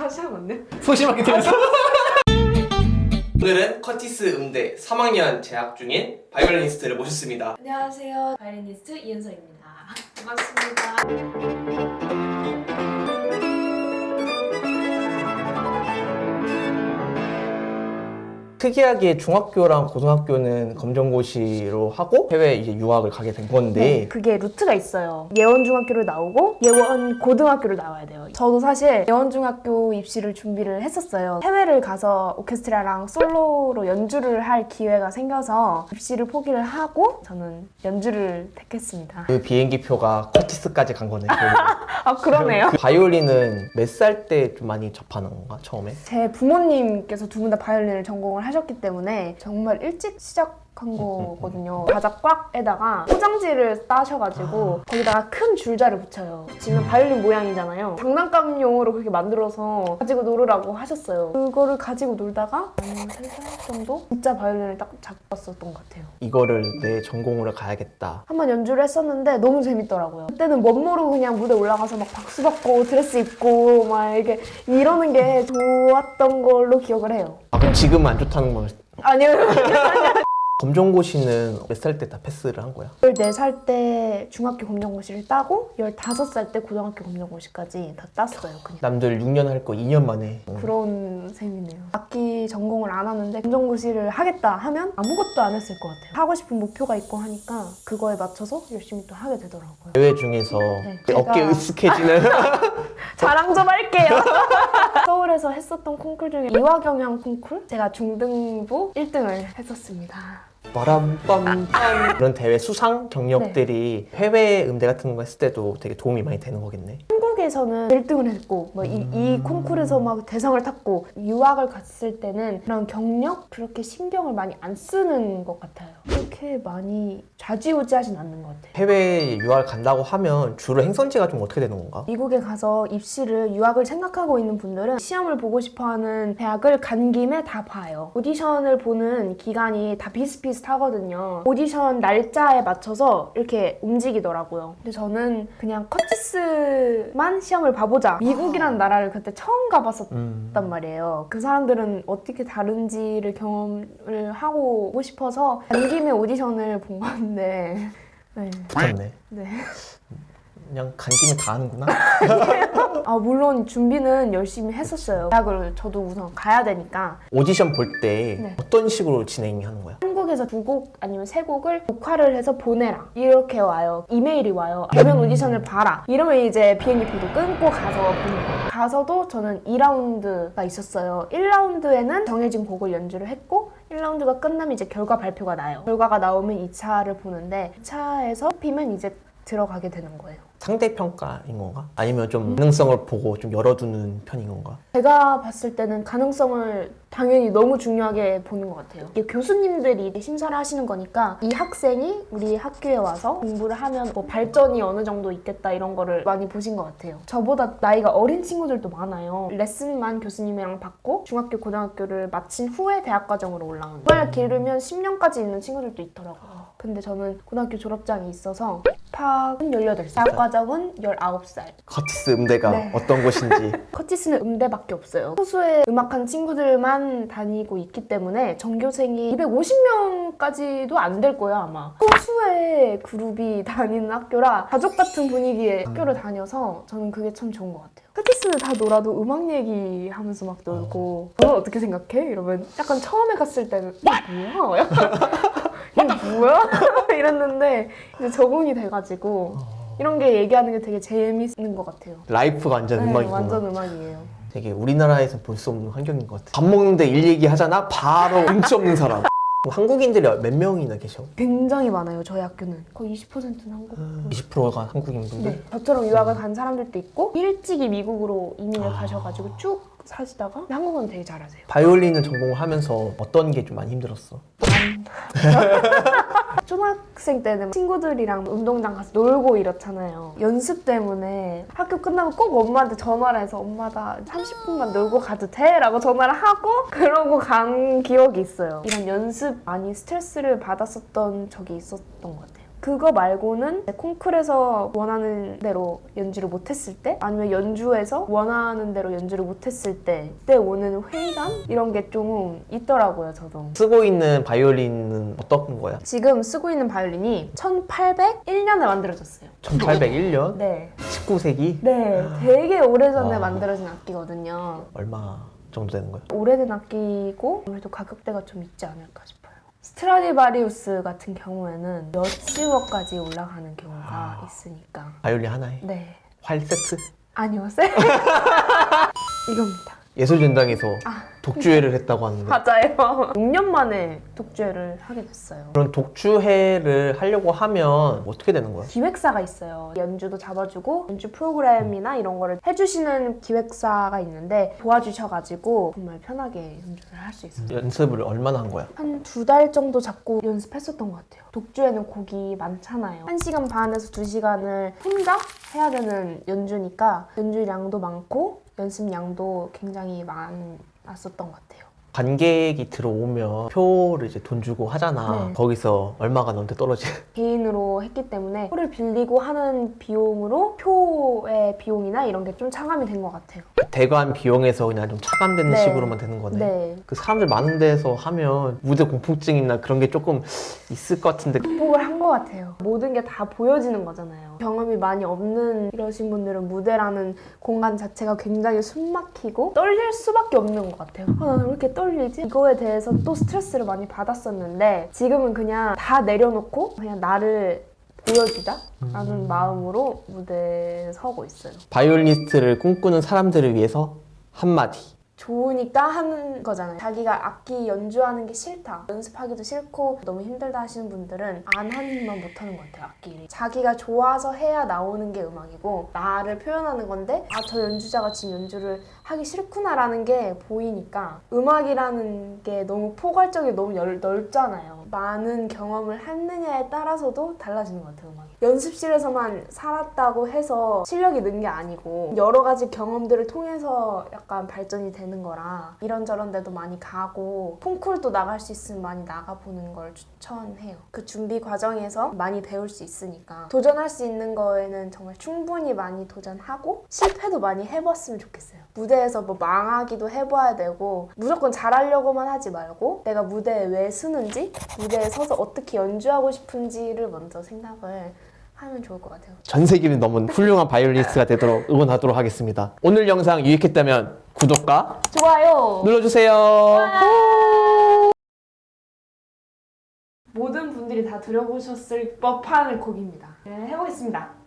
다시 하면 안 돼요? 소심하게 들려서. 오늘은 커티스 음대 3학년 재학 중인 바이올리니스트를 모셨습니다. 안녕하세요. 바이올리니스트 이은서입니다. 반갑습니다. 특이하게 중학교랑 고등학교는 검정고시로 하고 해외 이제 유학을 가게 된 건데 네, 그게 루트가 있어요. 예원중학교를 나오고 예원고등학교를 나와야 돼요. 저도 사실 예원중학교 입시를 준비를 했었어요. 해외를 가서 오케스트라랑 솔로로 연주를 할 기회가 생겨서 입시를 포기를 하고 저는 연주를 택했습니다. 그 비행기표가 커티스까지 간 거네. 아, 그러네요. 그 바이올린은 몇 살 때 좀 많이 접하는 건가 처음에? 제 부모님께서 두 분 다 바이올린을 전공을 하셨기 때문에 정말 일찍 시작한 거거든요. 바닥꽉에다가 포장지를 따셔가지고 거기다가 큰 줄자를 붙여요. 지금 바이올린 모양이잖아요. 장난감용으로 그렇게 만들어서 가지고 놀으라고 하셨어요. 그거를 가지고 놀다가 한 3살 정도? 진짜 바이올린을 딱 잡았었던 것 같아요. 이거를 내 전공으로 가야겠다. 한번 연주를 했었는데 너무 재밌더라고요. 그때는 멋 모르고 그냥 무대 올라가서 막 박수 받고 드레스 입고 막 이렇게 이러는 게 좋았던 걸로 기억을 해요. 아, 그럼 지금은 안 좋다는 건 아니요. 검정고시는 몇 살 때 다 패스를 한 거야? 14살 때 중학교 검정고시를 따고 15살 때 고등학교 검정고시까지 다 땄어요. 그냥. 남들 6년 할 거 2년 만에. 그런 셈이네요. 악기 전공을 안 하는데 검정고시를 하겠다 하면 아무것도 안 했을 것 같아요. 하고 싶은 목표가 있고 하니까 그거에 맞춰서 열심히 또 하게 되더라고요. 대회 중에서 그 제가- 어깨 으쓱해지는 자랑 좀 할게요. 서울에서 했었던 콩쿨 중에 이화경향 콩쿨? 제가 중등부 1등을 했었습니다. 빠람빰빰 그런 대회 수상 경력들이 해외 음대 같은 거 했을 때도 되게 도움이 많이 되는 거겠네. 한국에서는 1등을 했고 이 콩쿨에서 막 대상을 탔고 유학을 갔을 때는 그런 경력 그렇게 신경을 많이 안 쓰는 것 같아요. 그렇게 많이 좌지우지하진 않는 것 같아요. 해외 유학을 간다고 하면 주로 행선지가 좀 어떻게 되는 건가? 미국에 가서 입시를 유학을 생각하고 있는 분들은 시험을 보고 싶어하는 대학을 간 김에 다 봐요. 오디션을 보는 기간이 다 비슷비슷하거든요. 오디션 날짜에 맞춰서 이렇게 움직이더라고요. 근데 저는 그냥 커티스만 시험을 봐보자. 미국이라는 나라를 그때 처음 가봤었단 말이에요. 그 사람들은 어떻게 다른지를 경험을 하고 오고 싶어서 간 김에 오디션을 본 건데 네. 붙었네. 네. 그냥 간 김에 다 하는구나. 아, 물론 준비는 열심히 했었어요. 대학을 저도 우선 가야 되니까. 오디션 볼 때 네. 어떤 식으로 진행하는 거야? 한국에서 2곡 아니면 3곡을 녹화를 해서 보내라. 이렇게 와요. 이메일이 와요. 대면 오디션을 봐라. 이러면 이제 비행기표도 끊고 가서 보는 거예요. 가서도 저는 2라운드가 있었어요. 1라운드에는 정해진 곡을 연주를 했고 1라운드가 끝나면 이제 결과 발표가 나요. 결과가 나오면 2차를 보는데 2차에서 뽑히면 이제 들어가게 되는 거예요. 상대평가인 건가? 아니면 좀 가능성을 보고 좀 열어두는 편인 건가? 제가 봤을 때는 가능성을 당연히 너무 중요하게 보는 것 같아요. 이게 교수님들이 심사를 하시는 거니까 이 학생이 우리 학교에 와서 공부를 하면 뭐 발전이 어느 정도 있겠다 이런 거를 많이 보신 것 같아요. 저보다 나이가 어린 친구들도 많아요. 레슨만 교수님이랑 받고 중학교, 고등학교를 마친 후에 대학 과정으로 올라가는 정말 길으면 10년까지 있는 친구들도 있더라고요. 근데 저는 고등학교 졸업장이 있어서 입학은 18살, 대학 과정은 19살. 커티스 음대가 네. 어떤 곳인지. 커티스는 음대밖에 없어요. 소수의 음악하는 친구들만 다니고 있기 때문에 전교생이 250명까지도 안 될 거예요, 아마. 소수의 그룹이 다니는 학교라 가족 같은 분위기의 학교를 다녀서 저는 그게 참 좋은 것 같아요. 커티스는 다 놀아도 음악 얘기하면서 막 놀고 너는 어떻게 생각해? 이러면 약간 처음에 갔을 때는 이게 뭐야? 약간 이게 뭐야? 이랬는데 이제 적응이 돼가지고 이런 게 얘기하는 게 되게 재밌는 것 같아요. 라이프가 완전 네, 음악이구나. 완전 음악이에요. 되게 우리나라에서 볼 수 없는 환경인 것 같아. 밥 먹는데 일 얘기하잖아? 바로 눈치 없는 사람. 한국인들이 몇 명이나 계셔? 굉장히 많아요. 저희 학교는 거의 20%는 한국. 20%가 한국인분들? 네. 저처럼 유학을 간 사람들도 있고 일찍이 미국으로 이민을 가셔가지고 쭉 사시다가 한국어는 되게 잘하세요. 바이올린을 전공을 하면서 어떤 게 좀 많이 힘들었어? 초등학생 때는 친구들이랑 운동장 가서 놀고 이렇잖아요. 연습 때문에 학교 끝나면 꼭 엄마한테 전화를 해서 엄마 나 30분만 놀고 가도 돼? 라고 전화를 하고 그러고 간 기억이 있어요. 이런 연습 많이 스트레스를 받았었던 적이 있었던 것 같아요. 그거 말고는 콩쿨에서 원하는 대로 연주를 못했을 때 아니면 연주에서 원하는 대로 연주를 못했을 때 그때 오는 회의감? 이런 게 좀 있더라고요, 저도. 쓰고 있는 바이올린은 어떤 거야? 지금 쓰고 있는 바이올린이 1801년에 만들어졌어요. 1801년? 네. 19세기? 네, 되게 오래전에 와. 만들어진 악기거든요. 얼마 정도 되는 거야? 오래된 악기고 아무래도 가격대가 좀 있지 않을까 싶어요. 스트라디바리우스 같은 경우에는 몇십억까지 올라가는 경우가 있으니까. 바이올린 하나에? 네. 활 세트? 아니요, 쎄? 이겁니다. 예술전당에서 독주회를 했다고 하는데 맞아요. 6년 만에 독주회를 하게 됐어요. 그런 독주회를 하려고 하면 어떻게 되는 거야? 기획사가 있어요. 연주도 잡아주고 연주 프로그램이나 이런 거를 해주시는 기획사가 있는데 도와주셔가지고 정말 편하게 연주를 할 수 있어요. 연습을 얼마나 한 거야? 한 2달 정도 잡고 연습했었던 것 같아요. 독주에는 곡이 많잖아요. 1시간 반에서 2시간을 혼자 해야 되는 연주니까 연주량도 많고 연습량도 굉장히 많았었던 것 같아요. 관객이 들어오면 표를 이제 돈 주고 하잖아. 네. 거기서 얼마가 너한테 떨어지? 개인으로 했기 때문에 표를 빌리고 하는 비용으로 표의 비용이나 이런 게 좀 차감이 된 것 같아요. 대관 비용에서 그냥 좀 차감되는 네. 식으로만 되는 거네. 네. 그 사람들 많은 데서 하면 무대 공포증이나 그런 게 조금 있을 것 같은데 극복을 한 것 같아요. 모든 게 다 보여지는 거잖아요. 경험이 많이 없는 이러신 분들은 무대라는 공간 자체가 굉장히 숨막히고 떨릴 수밖에 없는 것 같아요. 나는 왜 이렇게 떨리지? 이거에 대해서 또 스트레스를 많이 받았었는데 지금은 그냥 다 내려놓고 그냥 나를 보여주자 라는 마음으로 무대에 서고 있어요. 바이올리니스트를 꿈꾸는 사람들을 위해서 한마디. 좋으니까 하는 거잖아요. 자기가 악기 연주하는 게 싫다, 연습하기도 싫고 너무 힘들다 하시는 분들은 안 하는만 못하는 것 같아요, 악기를. 자기가 좋아서 해야 나오는 게 음악이고 나를 표현하는 건데 저 연주자가 지금 연주를 하기 싫구나라는 게 보이니까 음악이라는 게 너무 포괄적이고 너무 넓잖아요. 많은 경험을 했느냐에 따라서도 달라지는 것 같아요, 음악이. 연습실에서만 살았다고 해서 실력이 는 게 아니고 여러 가지 경험들을 통해서 약간 발전이 되는 거라 이런저런 데도 많이 가고 콩쿨도 나갈 수 있으면 많이 나가보는 걸 추천해요. 그 준비 과정에서 많이 배울 수 있으니까 도전할 수 있는 거에는 정말 충분히 많이 도전하고 실패도 많이 해봤으면 좋겠어요. 무대에서 뭐 망하기도 해봐야 되고 무조건 잘하려고만 하지 말고 내가 무대에 왜 서는지 무대에 서서 어떻게 연주하고 싶은지를 먼저 생각을 하면 좋을 것 같아요. 전 세계는 넘은 훌륭한 바이올리니스트가 되도록 응원하도록 하겠습니다. 오늘 영상 유익했다면 구독과 좋아요! 눌러주세요. 모든 분들이 다 들어보셨을 법한 곡입니다. 네, 해보겠습니다.